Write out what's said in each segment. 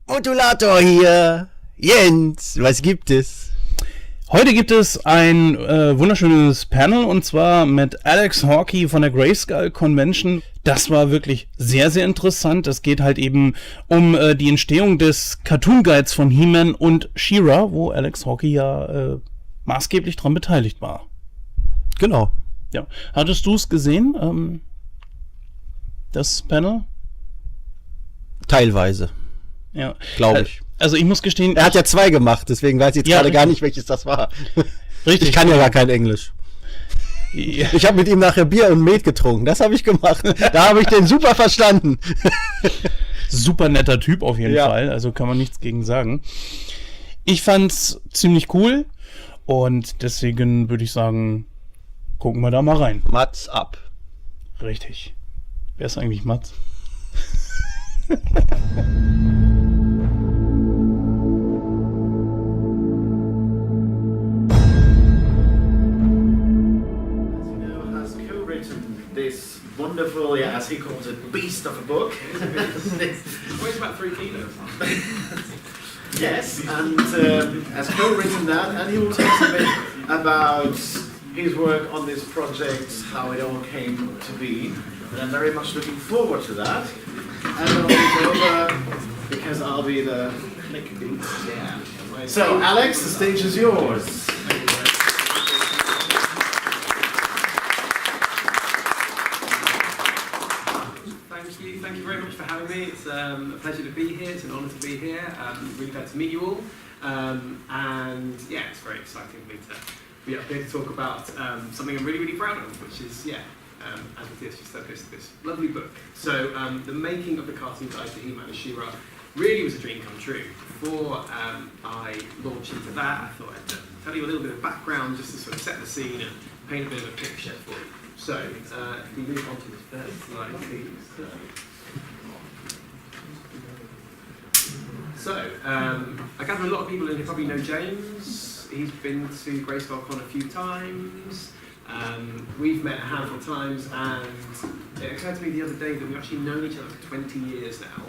MotUlator hier. Jens, was gibt es? Heute gibt es ein wunderschönes Panel und zwar mit Alex Hawkey von der Grayskull Convention. Das war wirklich sehr, sehr interessant. Es geht halt eben um die Entstehung des Cartoonguides von He-Man und She-Ra, wo Alex Hawkey ja maßgeblich dran beteiligt war. Genau. Ja. Hattest du es gesehen, das Panel? Teilweise. Ja. Glaube ich. Also ich muss gestehen... Er hat ja 2 gemacht, deswegen weiß ich jetzt gerade gar nicht, welches das war. Richtig. Ich kann ja gar kein Englisch. Ja. Ich habe mit ihm nachher Bier und Met getrunken, das habe ich gemacht. Da habe ich den super verstanden. Super netter Typ auf jeden Fall, also kann man nichts gegen sagen. Ich fand's ziemlich cool und deswegen würde ich sagen, gucken wir da mal rein. Mats ab. Richtig. Wer ist eigentlich Mats? This wonderful, as he calls it, beast of a book. Weighs about 3 kilos. Yes, and has co-written that, and he will tell us a bit about his work on this project, how it all came to be. And I'm very much looking forward to that. And then I'll take over because I'll be the click beat. Yeah. So, Alex, the stage is yours. Thank you very much for having me. It's a pleasure to be here. It's an honour to be here. Really glad to meet you all. And yeah, it's very exciting for me to be up here to talk about something I'm really, really proud of, which is, as Matthias just said, this lovely book. So the making of the Cartoonguide to He-Man and She-Ra really was a dream come true. Before I launched into that, I thought I'd tell you a little bit of background just to sort of set the scene and paint a bit of a picture for you. So, if we move on to the first slide, please. So, I gather a lot of people in here probably know James. He's been to Grayskull Con a few times. We've met a handful of times, and it occurred to me the other day that we've actually known each other for 20 years now,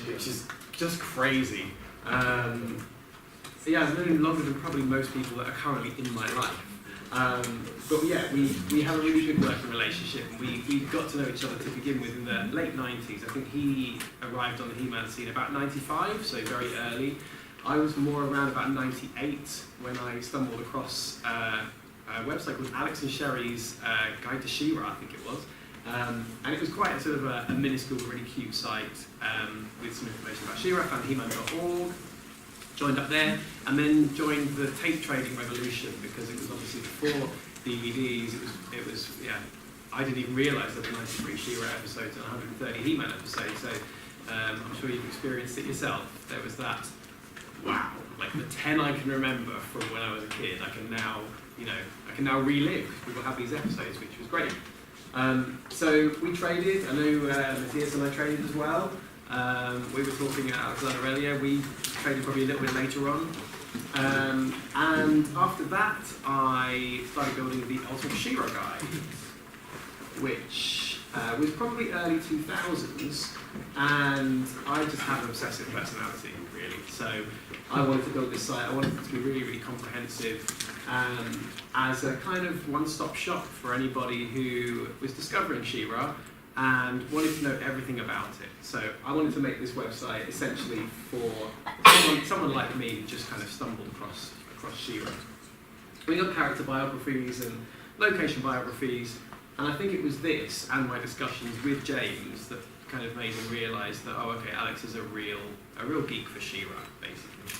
which is just crazy. Yeah, I've known him longer than probably most people that are currently in my life. But yeah, we have a really good working relationship. We got to know each other to begin with in the late 90s. I think he arrived on the He-Man scene about 95, so very early. I was more around about 98 when I stumbled across a website called Alex and Sherry's Guide to She-Ra, I think it was. And it was quite a sort of a minuscule, really cute site with some information about She-Ra. I found He-Man.org. Joined up there, and then joined the tape trading revolution because it was obviously before DVDs. It was I didn't even realise there were 93 She-Ra episodes and 130 He-Man episodes. So I'm sure you've experienced it yourself. There was that. Wow, like the 10 I can remember from when I was a kid. I can now relive. People have these episodes, which was great. So we traded. I know Matthias and I traded as well. We were talking at Alexander earlier, we traded probably a little bit later on. And after that, I started building the Ultimate She-Ra Guide, which was probably early 2000s, and I just have an obsessive personality, really. So I wanted to build this site, I wanted it to be really, really comprehensive, as a kind of one-stop shop for anybody who was discovering She-Ra and wanted to know everything about it. So I wanted to make this website essentially for someone like me who just kind of stumbled across She-Ra. We got character biographies and location biographies, and I think it was this and my discussions with James that kind of made him realise that, oh, okay, Alex is a real geek for She-Ra, basically.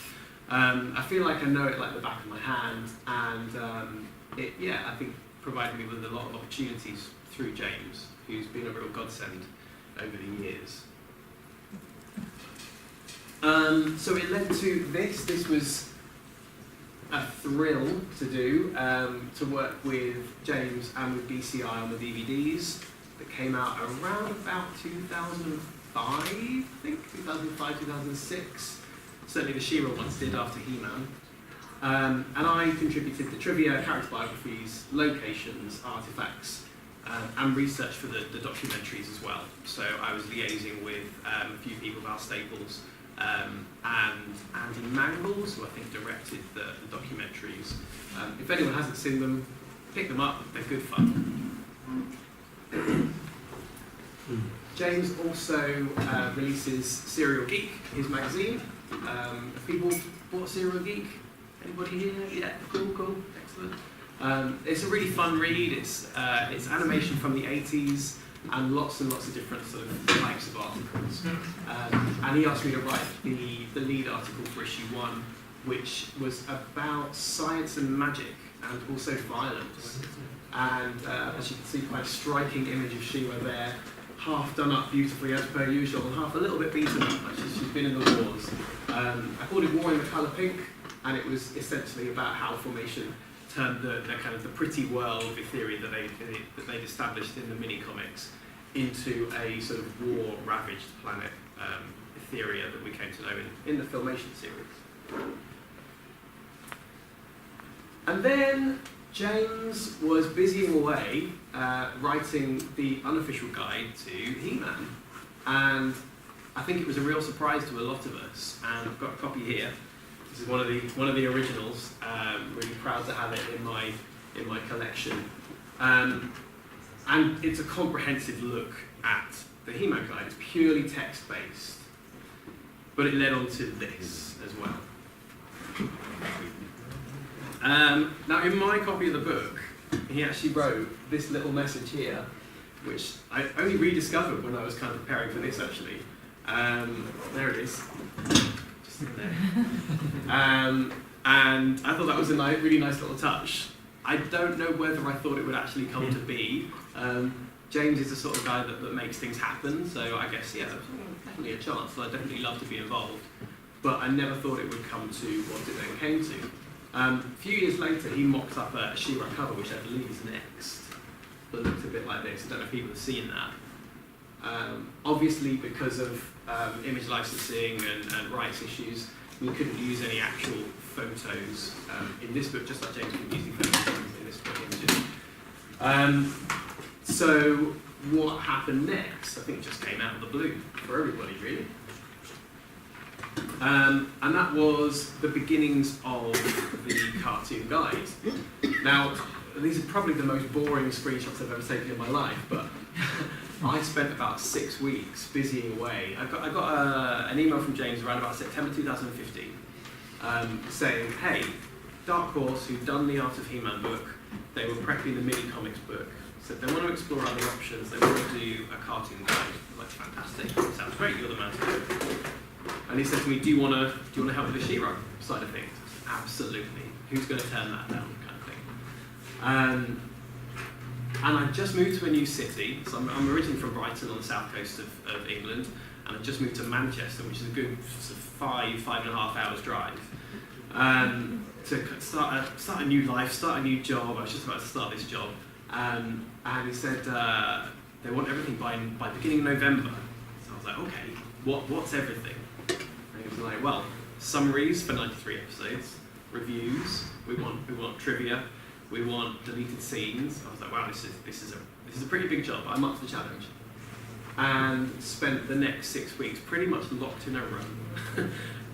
I feel like I know it like the back of my hand, and I think provided me with a lot of opportunities through James, who's been a real godsend over the years. So it led to this. This was a thrill to do, to work with James and with BCI on the DVDs that came out around about 2005, I think, 2005, 2006. Certainly the She-Ra ones did after He-Man. And I contributed the trivia, character biographies, locations, artifacts, and research for the documentaries as well. So I was liaising with a few people of our staples and Andy Mangles, who I think directed the documentaries. If anyone hasn't seen them, pick them up, they're good fun. James also releases Serial Geek, his magazine. Have people bought Serial Geek? Anybody here? Yeah, cool, excellent. It's a really fun read. It's animation from the 80s and lots of different sort of types of articles. And he asked me to write the lead article for issue 1, which was about science and magic and also violence. And as you can see, quite a striking image of She-Ra there, half done up beautifully as per usual, and half a little bit beaten up, like she's been in the wars. I called it War in the Colour Pink, and it was essentially about how Formation turned the kind of the pretty world theory that they'd established in the mini comics into a sort of war-ravaged planet Etheria that we came to know in the Filmation series. And then James was busying away writing the unofficial guide to He-Man, and I think it was a real surprise to a lot of us. And I've got a copy here. This is one of the originals. Really proud to have it in my collection. And it's a comprehensive look at the He-Man guide. It's purely text-based, but it led on to this as well. Now, in my copy of the book, he actually wrote this little message here, which I only rediscovered when I was kind of preparing for this, actually. There it is. Just in there. And I thought that was a really nice little touch. I don't know whether I thought it would actually come to be. James is the sort of guy that makes things happen, so I guess, yeah, there's definitely a chance. I'd definitely love to be involved. But I never thought it would come to what it then came to. A few years later, he mocked up a She-Ra cover, which I believe is next, that looked a bit like this. I don't know if people have seen that. Obviously, because of image licensing and rights issues, we couldn't use any actual photos in this book, just like James couldn't use the photos in this book images. So what happened next, I think, just came out of the blue for everybody, really. And that was the beginnings of the Cartoonguide. Now, these are probably the most boring screenshots I've ever taken in my life, but I spent about 6 weeks busying away. I got an email from James around about September 2015 saying, hey, Dark Horse, who'd done the Art of He-Man book, they were prepping the mini comics book, said they want to explore other options, they want to do a cartoon guide. I'm like, fantastic, sounds great, you're the man to do it. And he said to me, do you want to help with the She-Ra side of things? I said, absolutely. Who's going to turn that down, kind of thing. And I just moved to a new city. So I'm originally from Brighton on the south coast of England, and I just moved to Manchester, which is a good sort of 5.5 hours drive. To start a new life, start a new job. I was just about to start this job. And he said they want everything by beginning of November. So I was like, okay, what's everything? And he was like, well, summaries for 93 episodes, reviews, we want trivia, we want deleted scenes. I was like, wow, this is a pretty big job. I'm up to the challenge. And spent the next 6 weeks pretty much locked in a room.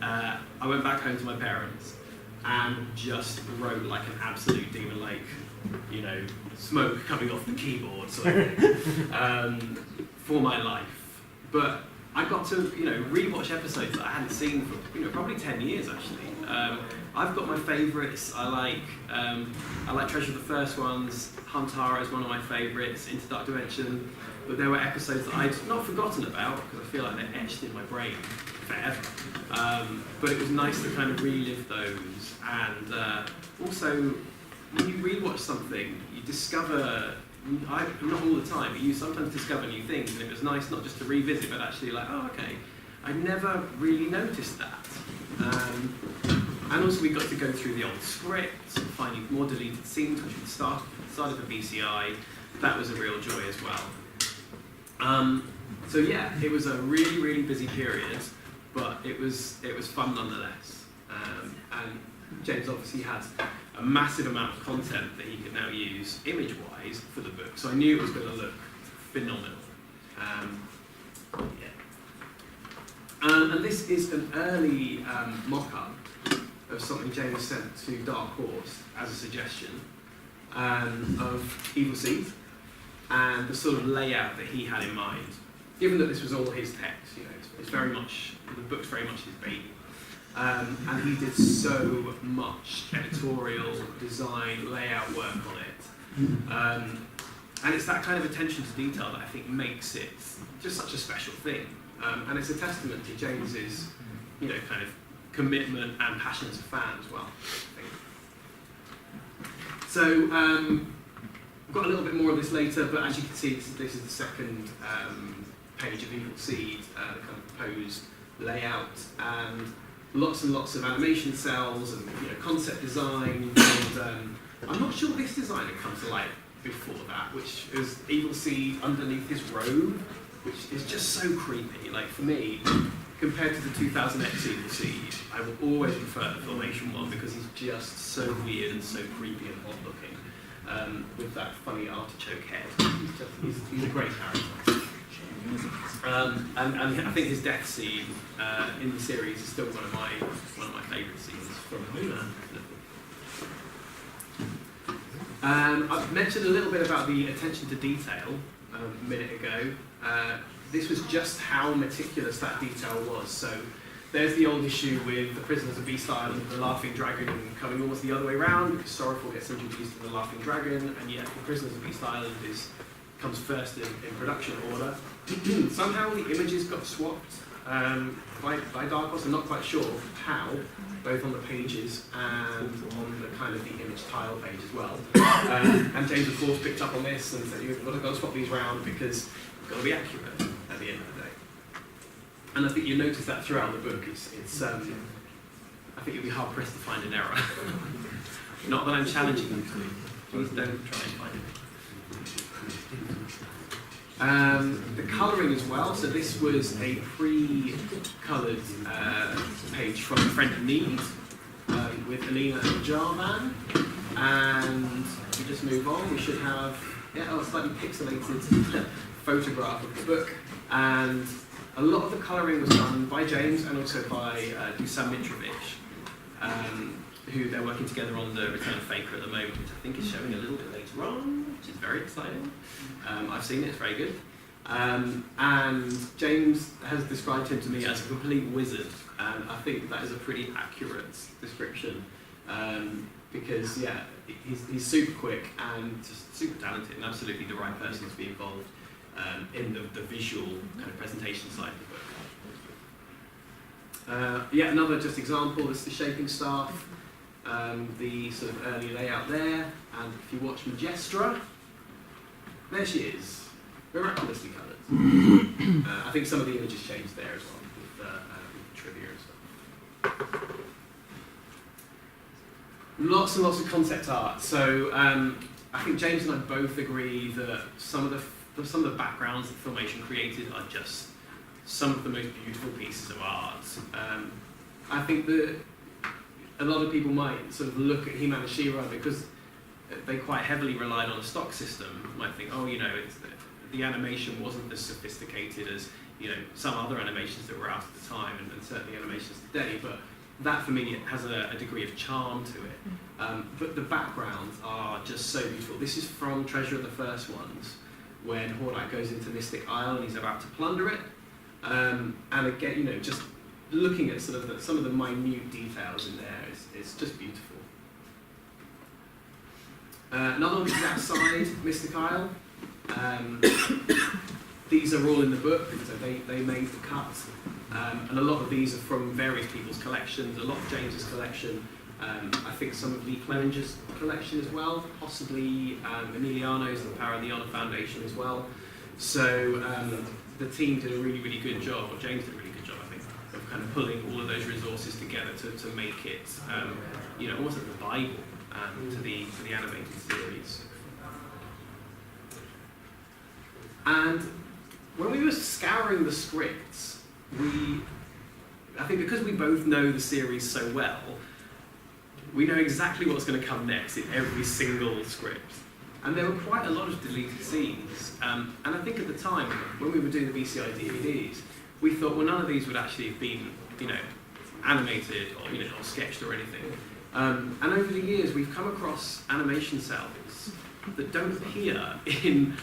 I went back home to my parents and just wrote like an absolute demon, like, smoke coming off the keyboard sort of thing, for my life. But I got to, rewatch episodes that I hadn't seen for, probably 10 years actually. I've got my favourites. I like Treasure of the First Ones. Huntara is one of my favourites. Into Dark Dimension. But there were episodes that I'd not forgotten about because I feel like they're etched in my brain forever. But it was nice to kind of relive those. And also, when you rewatch something, you discover. Not all the time, but you sometimes discover new things, and it was nice not just to revisit, but actually like, oh, okay, I never really noticed that. And also we got to go through the old script, finding more deleted scenes, which we started for BCI. That was a real joy as well. So yeah, it was a really, really busy period, but it was fun nonetheless. And James obviously had a massive amount of content that he could now use image-wise for the book, so I knew it was going to look phenomenal. And this is an early mock-up of something James sent to Dark Horse as a suggestion of Evil Seed and the sort of layout that he had in mind. Given that this was all his text, you know, it's very much, the book's very much his baby. And he did so much editorial, design, layout work on it. And it's that kind of attention to detail that I think makes it just such a special thing. And it's a testament to James's, you know, kind of commitment and passion as a fan as well, I think. So, I've got a little bit more of this later, but as you can see, this is the second page of Evil Seed, the kind of proposed layout, and lots of animation cells and, you know, concept design. And I'm not sure this design had come to life before that, which is Evil Seed underneath his robe, which is just so creepy. Like, for me, compared to the 2000X Evil Seed, I will always prefer the Filmation one because he's just so weird and so creepy and odd looking, with that funny artichoke head. He's a great character. And I think his death scene in the series is still one of my favourite scenes from Bühne. I've mentioned a little bit about the attention to detail a minute ago. This was just how meticulous that detail was. So there's the old issue with the Prisoners of Beast Island, the Laughing Dragon coming almost the other way around, because Sorrowful gets introduced to the Laughing Dragon, and yet the Prisoners of Beast Island comes first in production order. Somehow the images got swapped by Dark Horse. I'm not quite sure how, both on the pages and on the kind of the image tile page as well. And James, of course, picked up on this and said, you've got to swap these around because you've got to be accurate at the end of the day. And I think you notice that throughout the book. It's I think you'll be hard pressed to find an error. Not that I'm challenging you to. Please don't try and find it. The colouring as well, so this was a pre-coloured page from A Friend in Need with Alina and Jarvan, and if we just move on, we should have a slightly pixelated photograph of the book, and a lot of the colouring was done by James and also by Dusan Mitrovic, who they're working together on the Return of Faker at the moment, which I think is showing a little bit later on, which is very exciting. I've seen it, it's very good. And James has described him to me as a complete wizard, and I think that is a pretty accurate description, because, yeah, he's super quick and just super talented and absolutely the right person to be involved in the visual kind of presentation side of the book. Yeah, another just example is the shaping staff, the sort of early layout there, and if you watch Majestra, there she is, miraculously coloured. I think some of the images changed there as well, with trivia and stuff. Lots and lots of concept art. So I think James and I both agree that some of the backgrounds that Filmation created are just some of the most beautiful pieces of art. I think that a lot of people might sort of look at He-Man and She-Ra because they quite heavily relied on a stock system. Might think, oh, you know, the animation wasn't as sophisticated as, you know, some other animations that were out at the time, and certainly animations today. But that, for me, has a degree of charm to it. But the backgrounds are just so beautiful. This is from Treasure of the First Ones, when Hordak goes into Mystic Isle and he's about to plunder it. And again, you know, just looking at sort of some of the minute details in there is just beautiful. Another one is outside Mystic Isle. These are all in the book, so they made the cut. And a lot of these are from various people's collections, a lot of James's collection, I think some of Lee Clevenger's collection as well, possibly Emiliano's and the Power of the Honor Foundation as well. So the team did a really, really good job, or James did a really good job, I think, of kind of pulling all of those resources together to make it, you know, almost like the Bible to the animated series. And when we were scouring the scripts, I think because we both know the series so well, we know exactly what's going to come next in every single script. And there were quite a lot of deleted scenes. And I think at the time, when we were doing the BCI DVDs, we thought, well, none of these would actually have been, animated or, or sketched or anything. And over the years, we've come across animation cells that don't appear in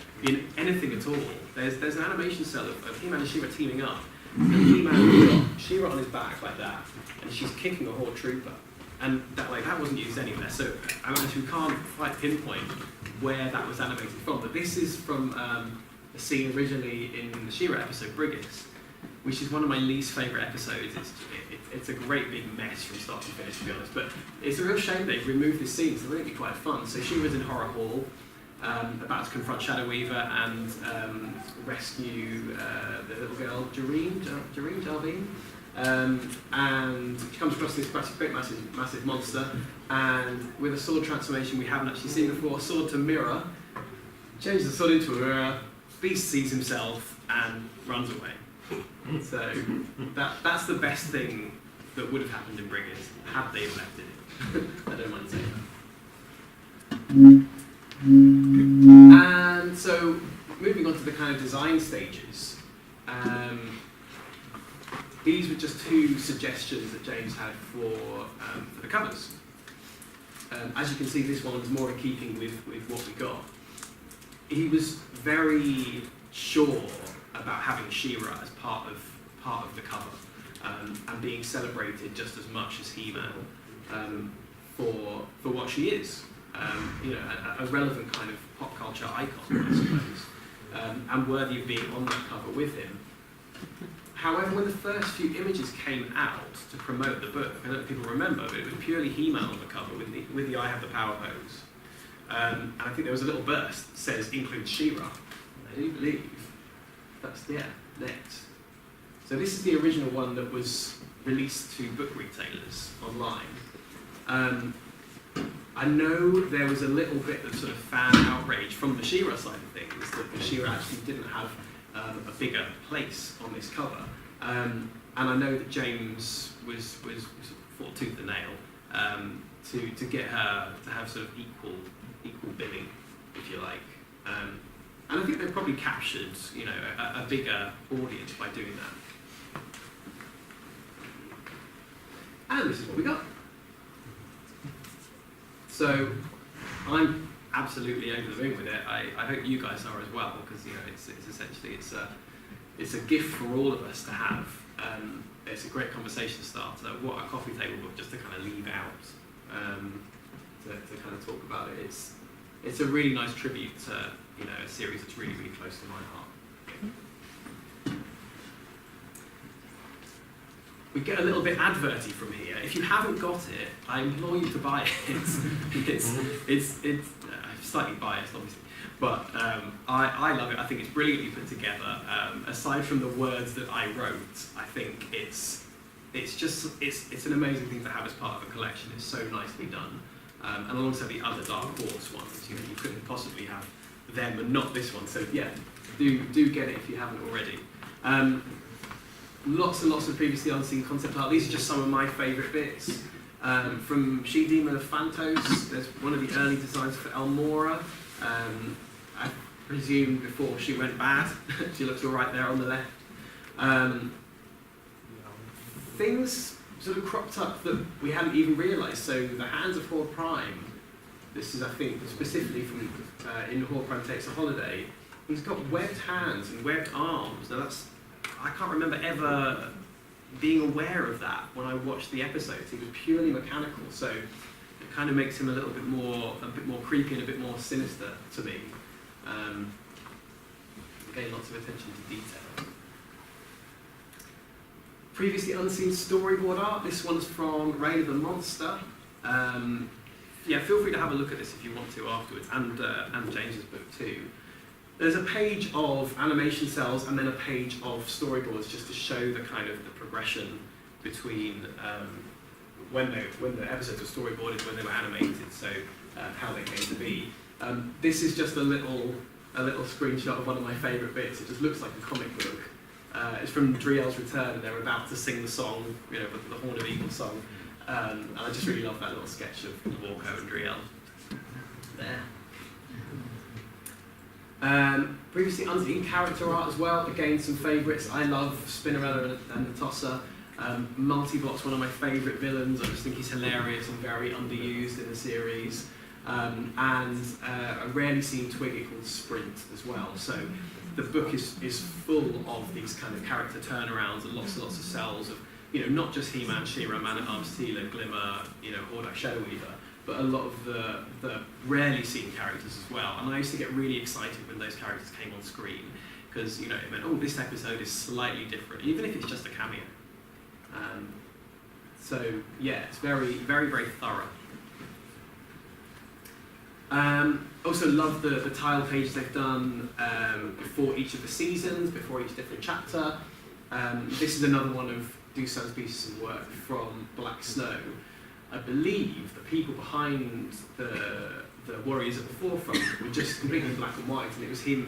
anything at all. There's an animation cell of He-Man and She-Ra teaming up, and He-Man got She-Ra on his back like that, and she's kicking a Horde Trooper. And that wasn't used anywhere, so we can't quite pinpoint where that was animated from. But this is from a scene originally in the She-Ra episode, Buches, which is one of my least favourite episodes. It's a great big mess from start to finish, to be honest. But it's a real shame they've removed this scene, so I think it'd be quite fun. So She-Ra's in Horror Hall, about to confront Shadow Weaver and rescue the little girl, Jareen. And she comes across this massive monster, and with a sword transformation we haven't actually seen before, sword to mirror, changes the sword into a mirror, Beast sees himself and runs away. So that's the best thing that would have happened in Buches had they left it. I don't mind saying that. And so moving on to the kind of design stages. These were just two suggestions that James had for the covers. As you can see, this one's more in keeping with what we got. He was very sure about having She-Ra as part of the cover and being celebrated just as much as He-Man for what she is. A relevant kind of pop culture icon, I suppose, and worthy of being on that cover with him. However, when the first few images came out to promote the book, I don't know if people remember, but it was purely He-Man on the cover with the I Have the Power pose. And I think there was a little burst that says, includes She-Ra. I do believe that's, next. So this is the original one that was released to book retailers online. I know there was a little bit of sort of fan outrage from the She-Ra side of things, that the She-Ra actually didn't have a bigger place on this cover, and I know that James was fought tooth and nail to get her to have sort of equal billing, if you like, and I think they probably captured a bigger audience by doing that. And this is what we got. So I'm absolutely over the moon with it. I hope you guys are as well, because it's essentially it's a gift for all of us to have. It's a great conversation starter. What a coffee table book just to kind of leave out to kind of talk about it. It's a really nice tribute to a series that's really close to my heart. We get a little bit adverty from here. If you haven't got it, I implore you to buy it. It's I'm slightly biased, obviously, but I love it. I think it's brilliantly put together. Aside from the words that I wrote, I think it's an amazing thing to have as part of a collection. It's so nicely done, and alongside the other Dark Horse ones, you couldn't possibly have them and not this one. So yeah, do get it if you haven't already. Lots and lots of previously unseen concept art. These are just some of my favourite bits. From She Demon of Phantos, there's one of the early designs for Elmora. I presume before she went bad. She looks all right there on the left. Things sort of cropped up that we hadn't even realised. So the Hands of Horde Prime, this is, I think, specifically from in Horde Prime Takes a Holiday. He's got webbed hands and webbed arms. Now I can't remember ever being aware of that when I watched the episodes. He was purely mechanical, so it kind of makes him a bit more creepy and a bit more sinister to me. Again, lots of attention to detail. Previously unseen storyboard art. This one's from Reign of the Monster. Feel free to have a look at this if you want to afterwards, and James's book too. There's a page of animation cells and then a page of storyboards just to show the kind of the progression between when the episodes were storyboarded, when they were animated, so how they came to be. This is just a little screenshot of one of my favourite bits. It just looks like a comic book. It's from Driel's Return, and they're about to sing the song, the Horn of Eagle song. And I just really love that little sketch of Walko and Driel there. Previously in character art as well, again some favourites. I love Spinnerella and the Tosser. Multi-Block's one of my favourite villains. I just think he's hilarious and very underused in the series. And a rarely seen Twiggy called Sprint as well. So the book is full of these kind of character turnarounds and lots of cells of, not just He-Man, She-Ra, Man-at-Arms, Teela, Glimmer, Hordak, Shadow Weaver, but a lot of the rarely seen characters as well. And I used to get really excited when those characters came on screen because, it meant, oh, this episode is slightly different, even if it's just a cameo. So yeah, it's very, very, very thorough. Also love the tile pages they've done before each of the seasons, before each different chapter. This is another one of Dusan's pieces of work from Black Snow. I believe the people behind the warriors at the forefront were just completely black and white, and it was Dusan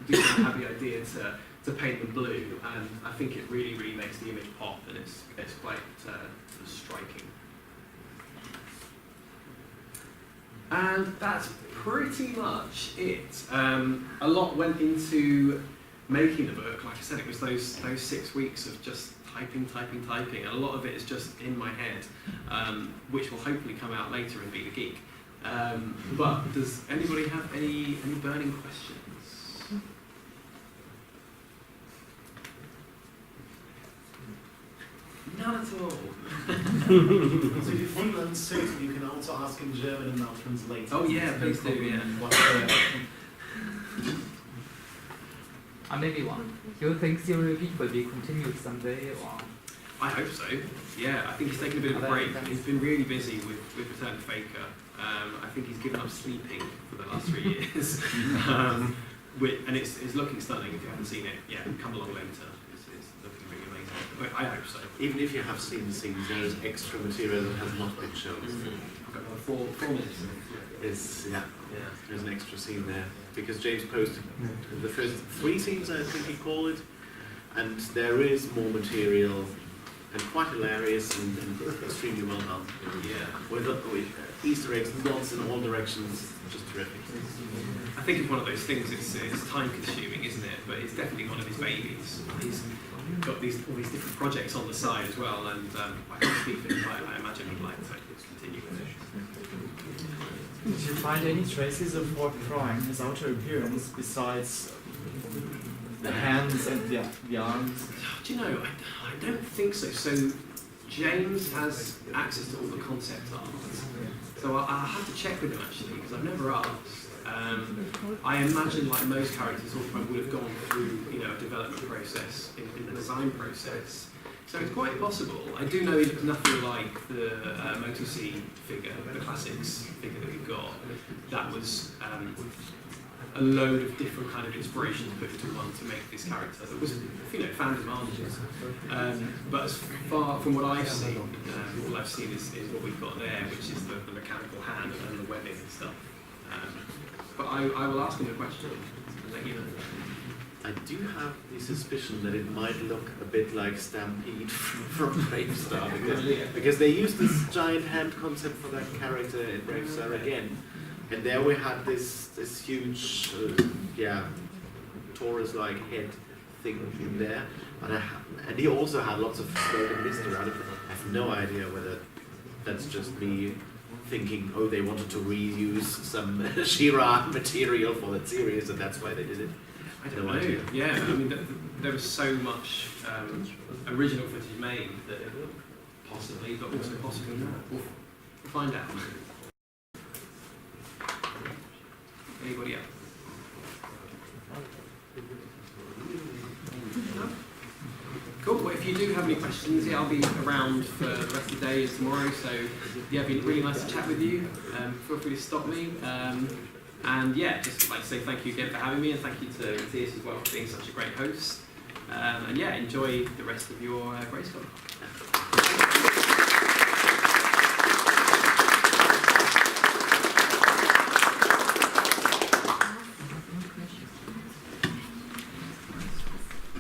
who had the idea to paint them blue, and I think it really, really makes the image pop, and it's quite striking. And that's pretty much it. A lot went into making the book. Like I said, it was those 6 weeks of just typing, and a lot of it is just in my head, which will hopefully come out later and be the geek. But does anybody have any burning questions? None at all. So if you feel uncertain, you can also ask in German and I'll translate. Oh yeah, please do, yeah. Maybe one. Do you think Serial Geek will be continued someday, or? I hope so. Yeah, I think he's taken a bit of a break. He's been really busy with Return to Faker. I think he's given up sleeping for the last 3 years. And it's looking stunning. If you haven't seen it, yeah, come along later. It's looking really amazing. But I hope so. Even if you have seen the scenes, there is extra material that has not been shown. I've got another 4 minutes. There's an extra scene there because James posted the first 3 scenes, I think he called it, and there is more material and quite hilarious and extremely well done. Yeah, with Easter eggs, nods in all directions, just terrific. I think it's one of those things. It's time consuming, isn't it? But it's definitely one of his babies. He's got all these different projects on the side as well, and I can't speak for him, but I imagine he'd like to continue with it. Did you find any traces of what drawing his outer appearance besides the hands and the arms? Do you know, I don't think so. So James has access to all the concept art. So I'll have to check with him actually, because I've never asked. I imagine, like most characters, Ultraman would have gone through, a development process in the design process. So it's quite possible. I do know he looks nothing like the MotUlator figure, the classics figure that we've got. That was a load of different kind of inspirations put into one to make this character that was, found advantages. But as far from what I've seen, all I've seen is what we've got there, which is the mechanical hand and the webbing and stuff. But I will ask him a question and let you know. I do have the suspicion that it might look a bit like Stampede from Bravestar because they used this giant hand concept for that character in Bravestar again, and there we had this huge Taurus-like head thing in there, and he also had lots of smoke and mist around it. I have no idea whether that's just me thinking, oh, they wanted to reuse some She-Ra material for that series, and that's why they did it. I don't know. Yeah, I mean, there was so much original footage made that possibly, but also possibly not. We'll find out. Anybody else? No? Cool. Well, if you do have any questions, I'll be around for the rest of the day and tomorrow. So, it'd been really nice to chat with you. Feel free to stop me. And just like to say thank you again for having me, and thank you to Matthias as well for being such a great host. And enjoy the rest of your Grayskull.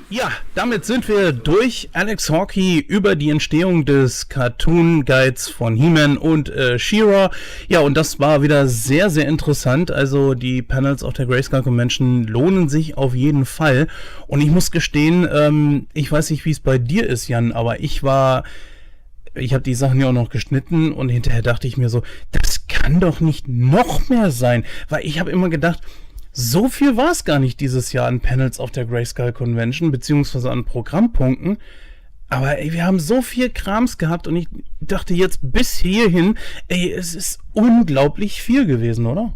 Ja, damit sind wir durch. Alex Hawkey über die Entstehung des Cartoonguides von He-Man und She-Ra. Ja, und das war wieder sehr, sehr interessant. Also die Panels auf der Grayskull Convention lohnen sich auf jeden Fall. Und ich muss gestehen, ich weiß nicht, wie es bei dir ist, Jan, aber ich habe die Sachen ja auch noch geschnitten und hinterher dachte ich mir so, das kann doch nicht noch mehr sein. Weil ich habe immer gedacht, so viel war es gar nicht dieses Jahr an Panels auf der Grayskull Convention, beziehungsweise an Programmpunkten. Aber ey, wir haben so viel Krams gehabt und ich dachte jetzt bis hierhin, ey, es ist unglaublich viel gewesen, oder?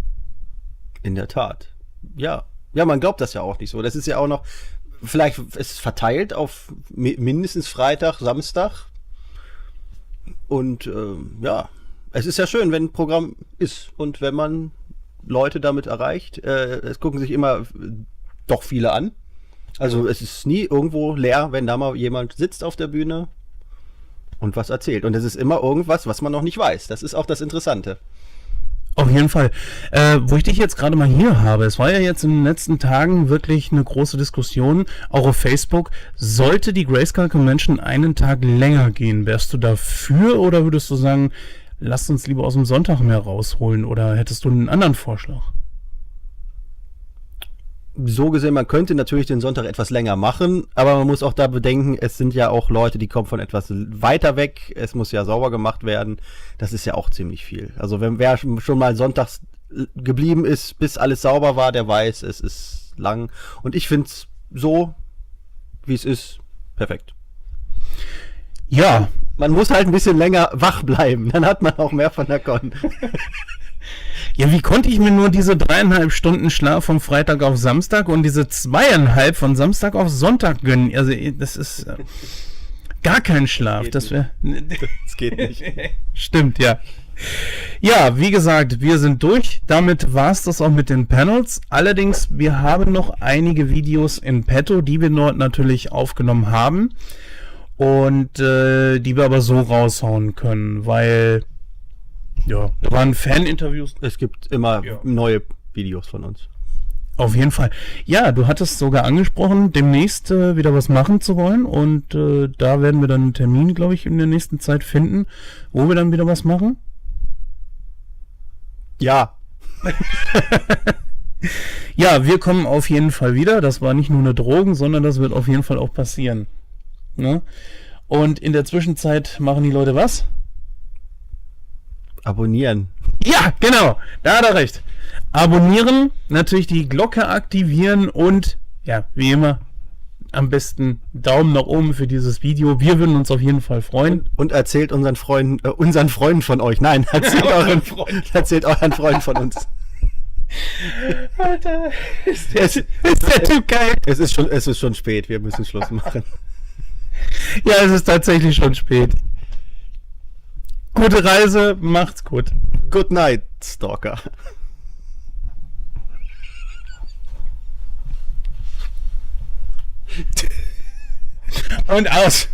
In der Tat. Ja. Ja, man glaubt das ja auch nicht so. Das ist ja auch noch, vielleicht ist es verteilt auf mindestens Freitag, Samstag. Und ja, es ist ja schön, wenn ein Programm ist und wenn man Leute damit erreicht. Es gucken sich immer doch viele an. Also es ist nie irgendwo leer, wenn da mal jemand sitzt auf der Bühne und was erzählt. Und es ist immer irgendwas, was man noch nicht weiß. Das ist auch das Interessante. Auf jeden Fall. Wo ich dich jetzt gerade mal hier habe, es war ja jetzt in den letzten Tagen wirklich eine große Diskussion, auch auf Facebook. Sollte die Grayskull Convention einen Tag länger gehen, wärst du dafür oder würdest du sagen, lasst uns lieber aus dem Sonntag mehr rausholen, oder hättest du einen anderen Vorschlag? So gesehen, man könnte natürlich den Sonntag etwas länger machen, aber man muss auch da bedenken, es sind ja auch Leute, die kommen von etwas weiter weg, es muss ja sauber gemacht werden, das ist ja auch ziemlich viel. Also wer schon mal sonntags geblieben ist, bis alles sauber war, der weiß, es ist lang, und ich finde es so, wie es ist, perfekt. Ja. Man muss halt ein bisschen länger wach bleiben, dann hat man auch mehr von der Con. Ja, wie konnte ich mir nur diese 3,5 Stunden Schlaf vom Freitag auf Samstag und diese 2,5 von Samstag auf Sonntag gönnen? Also das ist gar kein Schlaf. Das geht nicht. Stimmt, ja. Ja, wie gesagt, wir sind durch. Damit war es das auch mit den Panels. Allerdings, wir haben noch einige Videos in petto, die wir dort natürlich aufgenommen haben. Und die wir aber so raushauen können, weil ja, da waren Fan-Interviews. Es gibt immer neue Videos von uns. Auf jeden Fall. Ja, du hattest sogar angesprochen, demnächst wieder was machen zu wollen, und da werden wir dann einen Termin, glaube ich, in der nächsten Zeit finden, wo wir dann wieder was machen. Ja. Ja, wir kommen auf jeden Fall wieder. Das war nicht nur eine Drohung, sondern das wird auf jeden Fall auch passieren. Ne? Und in der Zwischenzeit machen die Leute was? Abonnieren. Ja, genau. Da hat er recht. Abonnieren, natürlich die Glocke aktivieren und, ja, wie immer, am besten Daumen nach oben für dieses Video. Wir würden uns auf jeden Fall freuen. Und erzählt unseren Freunden von euch. Nein, erzählt euren Freunden von uns. Alter, ist der Typ geil. Es ist schon spät, wir müssen Schluss machen. Ja, es ist tatsächlich schon spät. Gute Reise, macht's gut. Good night, Stalker. Und aus.